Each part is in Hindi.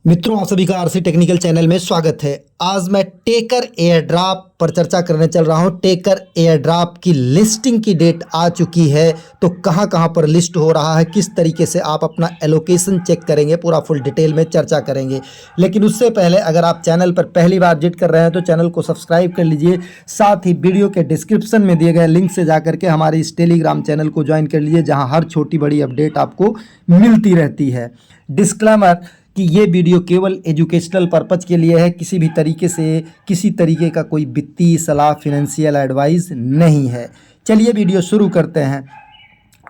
मित्रों, आप सभी का आरसी टेक्निकल चैनल में स्वागत है। आज मैं टेकर एयरड्रॉप पर चर्चा करने चल रहा हूं। टेकर एयरड्रॉप की लिस्टिंग की डेट आ चुकी है, तो कहां कहां पर लिस्ट हो रहा है, किस तरीके से आप अपना एलोकेशन चेक करेंगे, पूरा फुल डिटेल में चर्चा करेंगे। लेकिन उससे पहले अगर आप चैनल पर पहली बार विजिट कर रहे हैं तो चैनल को सब्सक्राइब कर लीजिए। साथ ही वीडियो के डिस्क्रिप्शन में दिए गए लिंक से जाकर के हमारे इस टेलीग्राम चैनल को ज्वाइन कर लीजिए, जहाँ हर छोटी बड़ी अपडेट आपको मिलती रहती है। डिस्क्लेमर कि ये वीडियो केवल एजुकेशनल पर्पज़ के लिए है, किसी भी तरीके से किसी तरीके का कोई वित्तीय सलाह, फिनेंशियल एडवाइस नहीं है। चलिए वीडियो शुरू करते हैं।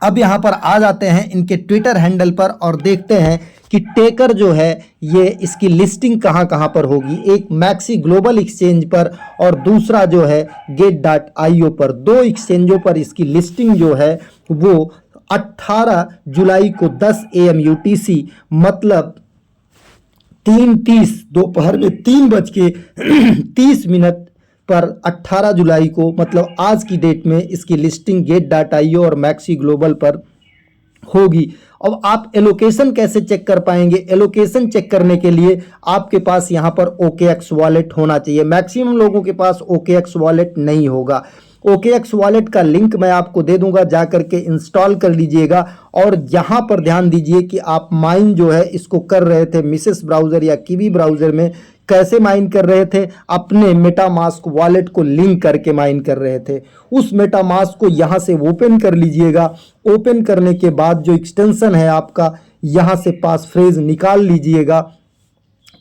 अब यहाँ पर आ जाते हैं इनके ट्विटर हैंडल पर और देखते हैं कि टेकर जो है ये इसकी लिस्टिंग कहाँ कहाँ पर होगी। एक मैक्सी ग्लोबल एक्सचेंज पर और दूसरा जो है get.io पर। दो एक्सचेंजों पर इसकी लिस्टिंग जो है वो 18 जुलाई को 10 AM UTC मतलब 3:30 दोपहर में 3:30 पर 18 जुलाई को मतलब आज की डेट में इसकी लिस्टिंग get.io और मैक्सी ग्लोबल पर होगी। अब आप एलोकेशन कैसे चेक कर पाएंगे? एलोकेशन चेक करने के लिए आपके पास यहाँ पर OKX वॉलेट होना चाहिए। मैक्सिमम लोगों के पास OKX वॉलेट नहीं होगा। OKX वॉलेट का लिंक मैं आपको दे दूंगा, जा करके इंस्टॉल कर लीजिएगा। और यहाँ पर ध्यान दीजिए कि आप माइन जो है इसको कर रहे थे मिसेस ब्राउज़र या कीवी ब्राउज़र में। कैसे माइन कर रहे थे? अपने मेटामास्क वॉलेट को लिंक करके माइन कर रहे थे। उस मेटामास्क को यहाँ से ओपन कर लीजिएगा। ओपन करने के बाद जो एक्सटेंशन है आपका, यहाँ से पास फ्रेज निकाल लीजिएगा।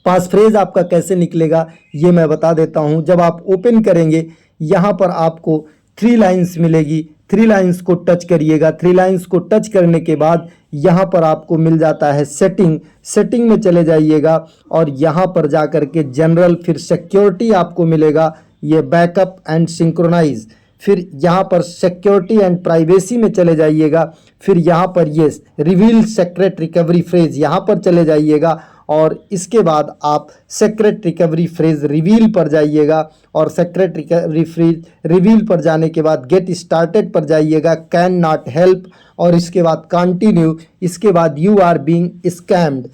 पास फ्रेज आपका कैसे निकलेगा ये मैं बता देता हूँ। जब आप ओपन करेंगे यहाँ पर आपको 3 लाइन्स मिलेगी। 3 लाइन्स को टच करिएगा। 3 लाइन्स को टच करने के बाद यहाँ पर आपको मिल जाता है सेटिंग। सेटिंग में चले जाइएगा और यहाँ पर जा कर के जनरल, फिर सिक्योरिटी आपको मिलेगा, ये बैकअप एंड सिंक्रोनाइज। फिर यहाँ पर सिक्योरिटी एंड प्राइवेसी में चले जाइएगा। फिर यहाँ पर ये रिवील सीक्रेट रिकवरी फ्रेज, यहाँ पर चले जाइएगा और इसके बाद आप सीक्रेट रिकवरी फ्रेज रिवील पर जाइएगा और सीक्रेट रिकवरी फ्रेज रिवील पर जाने के बाद गेट स्टार्टेड पर जाइएगा, कैन नॉट हेल्प और इसके बाद कंटिन्यू, इसके बाद you are being scammed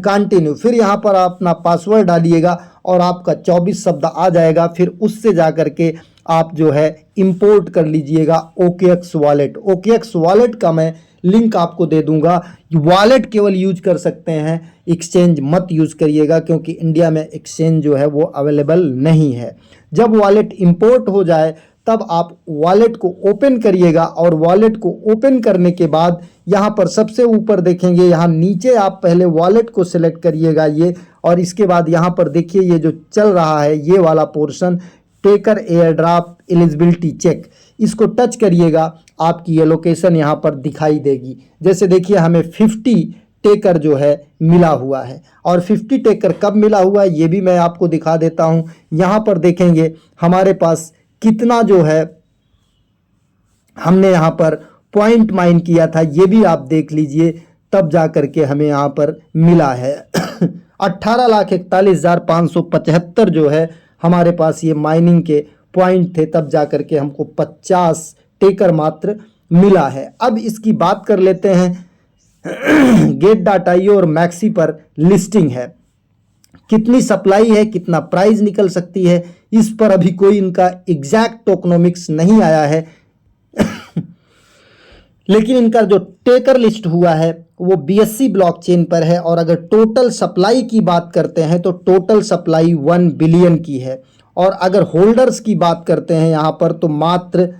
continue. फिर यहाँ पर आप अपना पासवर्ड डालिएगा और आपका 24 शब्द आ जाएगा। फिर उससे जा कर के आप जो है इंपोर्ट कर लीजिएगा OKX वॉलेट। OKX वॉलेट का मैं लिंक आपको दे दूंगा। वॉलेट केवल यूज कर सकते हैं, एक्सचेंज मत यूज करिएगा, क्योंकि इंडिया में एक्सचेंज जो है वो अवेलेबल नहीं है। जब वॉलेट इंपोर्ट हो जाए तब आप वॉलेट को ओपन करिएगा और वॉलेट को ओपन करने के बाद यहाँ पर सबसे ऊपर देखेंगे, यहाँ नीचे आप पहले वॉलेट को सिलेक्ट करिएगा ये, और इसके बाद यहाँ पर देखिए ये जो चल रहा है ये वाला portion taker airdrop eligibility check, इसको टच करिएगा। आपकी ये लोकेशन यहाँ पर दिखाई देगी। जैसे देखिए हमें 50 टेकर जो है मिला हुआ है, और 50 टेकर कब मिला हुआ है ये भी मैं आपको दिखा देता हूँ। यहाँ पर देखेंगे हमारे पास कितना जो है हमने यहाँ पर पॉइंट माइन किया था, ये भी आप देख लीजिए, तब जा करके हमें यहाँ पर मिला है 18,41,575 जो है हमारे पास ये माइनिंग के पॉइंट थे, तब जा करके हमको 50 टेकर मात्र मिला है। अब इसकी बात कर लेते हैं get.io और मैक्सी पर लिस्टिंग है, कितनी सप्लाई है, कितना प्राइस निकल सकती है, इस पर अभी कोई इनका एग्जैक्ट टोकनोमिक्स नहीं आया है लेकिन इनका जो टेकर लिस्ट हुआ है वो BSC ब्लॉकचेन पर है। और अगर टोटल सप्लाई की बात करते हैं तो टोटल सप्लाई 1 बिलियन की है। और अगर होल्डर्स की बात करते हैं यहाँ पर तो मात्र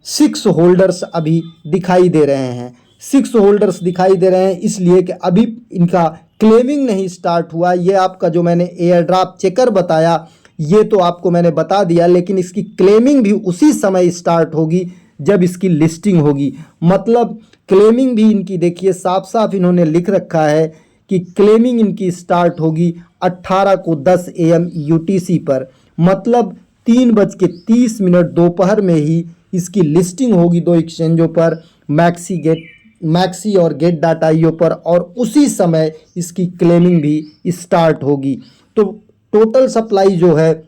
6 होल्डर्स अभी दिखाई दे रहे हैं। 6 होल्डर्स दिखाई दे रहे हैं इसलिए कि अभी इनका क्लेमिंग नहीं स्टार्ट हुआ। ये आपका जो मैंने एयरड्रॉप चेकर बताया ये तो आपको मैंने बता दिया, लेकिन इसकी क्लेमिंग भी उसी समय स्टार्ट होगी जब इसकी लिस्टिंग होगी। मतलब क्लेमिंग भी इनकी देखिए साफ साफ इन्होंने लिख रखा है कि क्लेमिंग इनकी स्टार्ट होगी 18 को 10 AM UTC पर, मतलब 3:30 दोपहर में ही इसकी लिस्टिंग होगी दो एक्सचेंजों पर, मैक्सी और get.io पर, और उसी समय इसकी क्लेमिंग भी स्टार्ट होगी। तो टोटल सप्लाई जो है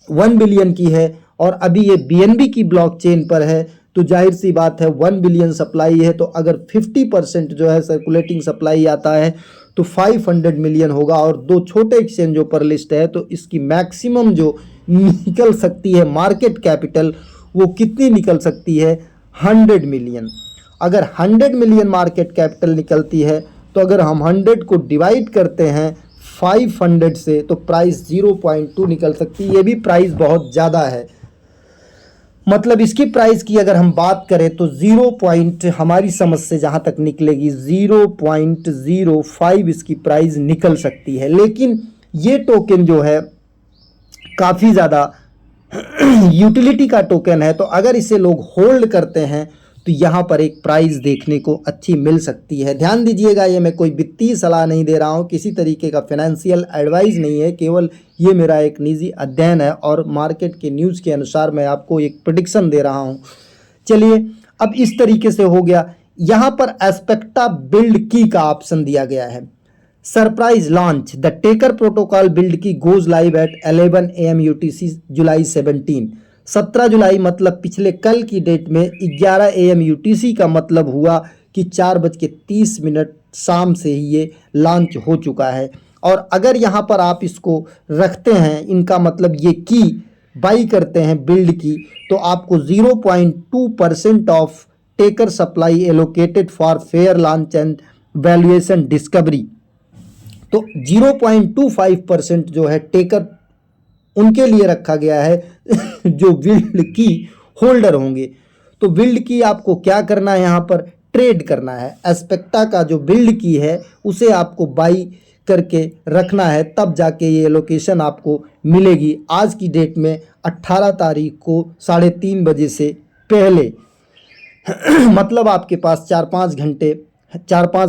1 बिलियन की है और अभी ये BNB की ब्लॉकचेन पर है, तो जाहिर सी बात है 1 बिलियन सप्लाई है, तो अगर 50% जो है सर्कुलेटिंग सप्लाई आता है तो 500 मिलियन होगा। और दो छोटे एक्सचेंजों पर लिस्ट है तो इसकी मैक्सिमम जो निकल सकती है मार्केट कैपिटल वो कितनी निकल सकती है, 100 मिलियन। अगर 100 मिलियन मार्केट कैपिटल निकलती है तो अगर हम 100 को डिवाइड करते हैं 500 से तो प्राइस 0.2 निकल सकती है। ये भी प्राइस बहुत ज़्यादा है, मतलब इसकी प्राइस की अगर हम बात करें तो 0 पॉइंट हमारी समझ से जहाँ तक निकलेगी 0.05 इसकी प्राइस निकल सकती है। लेकिन ये टोकन जो है काफ़ी ज़्यादा यूटिलिटी का टोकन है, तो अगर इसे लोग होल्ड करते हैं तो यहाँ पर एक प्राइस देखने को अच्छी मिल सकती है। ध्यान दीजिएगा, ये मैं कोई वित्तीय सलाह नहीं दे रहा हूँ, किसी तरीके का फाइनेंशियल एडवाइस नहीं है, केवल ये मेरा एक निजी अध्ययन है और मार्केट के न्यूज़ के अनुसार मैं आपको एक प्रेडिक्शन दे रहा हूँ। चलिए, अब इस तरीके से हो गया। यहाँ पर एस्पेक्टा बिल्ड की का ऑप्शन दिया गया है। Surprise launch the taker protocol build की goes live at 11 AM UTC जुलाई 17 जुलाई मतलब पिछले कल की डेट में 11 AM UTC का मतलब हुआ कि 4:30 शाम से ही ये लॉन्च हो चुका है। और अगर यहाँ पर आप इसको रखते हैं, इनका मतलब ये की बाई करते हैं बिल्ड की, तो आपको 0.2% of taker supply allocated for fair launch and valuation discovery. तो 0.25% जो है टेकर उनके लिए रखा गया है जो विल्ड की होल्डर होंगे। तो विल्ड की आपको क्या करना है, यहाँ पर ट्रेड करना है। एस्पेक्टा का जो बिल्ड की है उसे आपको बाई करके रखना है, तब जाके ये लोकेशन आपको मिलेगी। आज की डेट में 18 तारीख को 3:30 बजे से पहले मतलब आपके पास 4-5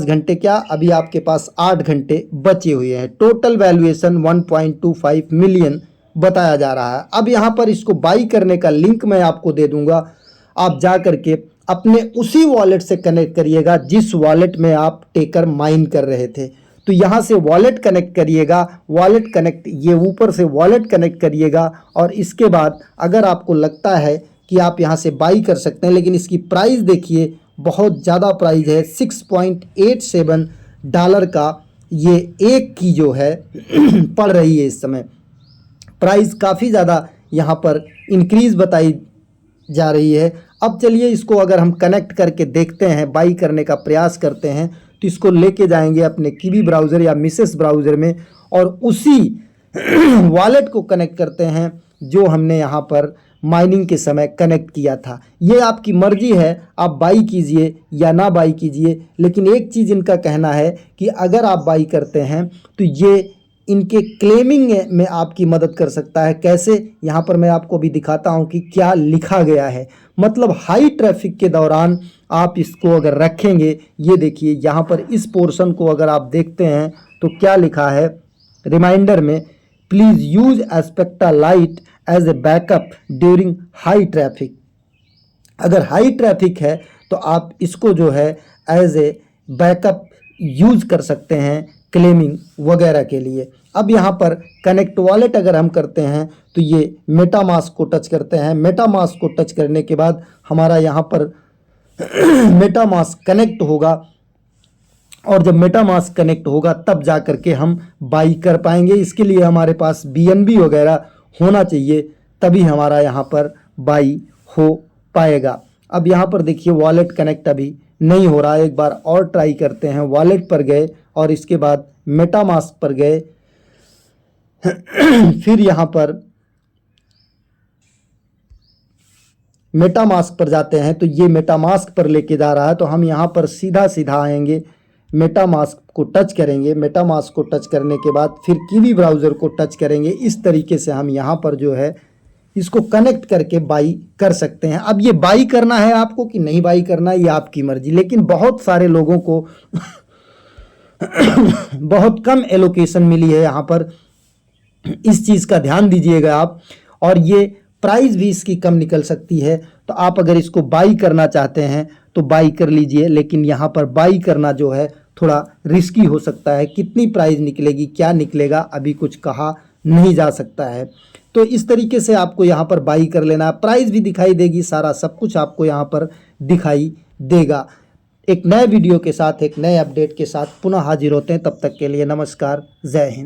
घंटे क्या, अभी आपके पास 8 घंटे बचे हुए हैं। टोटल वैल्यूएशन 1.25 मिलियन बताया जा रहा है। अब यहाँ पर इसको बाई करने का लिंक मैं आपको दे दूंगा, आप जा करके अपने उसी वॉलेट से कनेक्ट करिएगा जिस वॉलेट में आप टेकर माइन कर रहे थे। तो यहाँ से वॉलेट कनेक्ट करिएगा, वॉलेट कनेक्ट, ये ऊपर से वॉलेट कनेक्ट करिएगा और इसके बाद अगर आपको लगता है कि आप यहाँ से बाई कर सकते हैं, लेकिन इसकी प्राइस देखिए बहुत ज़्यादा प्राइस है, $6.87 का ये एक की जो है पड़ रही है इस समय। प्राइस काफ़ी ज़्यादा यहाँ पर इंक्रीज़ बताई जा रही है। अब चलिए इसको अगर हम कनेक्ट करके देखते हैं, बाई करने का प्रयास करते हैं, तो इसको लेके जाएंगे अपने कीवी ब्राउज़र या मिसेस ब्राउज़र में और उसी वॉलेट को कनेक्ट करते हैं जो हमने यहाँ पर माइनिंग के समय कनेक्ट किया था। ये आपकी मर्जी है, आप बाई कीजिए या ना बाई कीजिए, लेकिन एक चीज़ इनका कहना है कि अगर आप बाई करते हैं तो ये इनके क्लेमिंग में आपकी मदद कर सकता है। कैसे, यहाँ पर मैं आपको भी दिखाता हूँ कि क्या लिखा गया है। मतलब हाई ट्रैफिक के दौरान आप इसको अगर रखेंगे, ये देखिए यहाँ पर इस पोर्शन को अगर आप देखते हैं तो क्या लिखा है रिमाइंडर में, please use Aspecta light as a backup during high traffic. अगर हाई ट्रैफिक है तो आप इसको जो है एज ए बैकअप यूज कर सकते हैं क्लेमिंग वगैरह के लिए। अब यहाँ पर कनेक्ट वॉलेट अगर हम करते हैं तो ये मेटामास्क को टच करते हैं। मेटामास्क को टच करने के बाद हमारा यहाँ पर मेटामास्क कनेक्ट होगा और जब मेटामास्क कनेक्ट होगा तब जा कर के हम बाई कर पाएंगे। इसके लिए हमारे पास BNB वगैरह होना चाहिए, तभी हमारा यहाँ पर बाई हो पाएगा। अब यहाँ पर देखिए वॉलेट कनेक्ट अभी नहीं हो रहा है, एक बार और ट्राई करते हैं। वॉलेट पर गए और इसके बाद मेटामास्क पर गए फिर यहाँ पर मेटामास्क पर जाते हैं तो ये मेटामास्क पर लेके जा रहा है। तो हम यहाँ पर सीधा आएंगे, मेटामास्क को टच करेंगे। मेटामास्क को टच करने के बाद फिर कीवी ब्राउज़र को टच करेंगे। इस तरीके से हम यहाँ पर जो है इसको कनेक्ट करके बाई कर सकते हैं। अब ये बाई करना है आपको कि नहीं बाई करना है, ये आपकी मर्जी, लेकिन बहुत सारे लोगों को बहुत कम एलोकेशन मिली है यहाँ पर, इस चीज़ का ध्यान दीजिएगा आप। और ये प्राइस भी इसकी कम निकल सकती है, तो आप अगर इसको बाई करना चाहते हैं तो बाई कर लीजिए, लेकिन यहाँ पर बाई करना जो है थोड़ा रिस्की हो सकता है। कितनी प्राइस निकलेगी, क्या निकलेगा, अभी कुछ कहा नहीं जा सकता है। तो इस तरीके से आपको यहाँ पर बाई कर लेना है। प्राइस भी दिखाई देगी, सारा सब कुछ आपको यहाँ पर दिखाई देगा। एक नए वीडियो के साथ, एक नए अपडेट के साथ पुनः हाजिर होते हैं। तब तक के लिए नमस्कार, जय हिंद।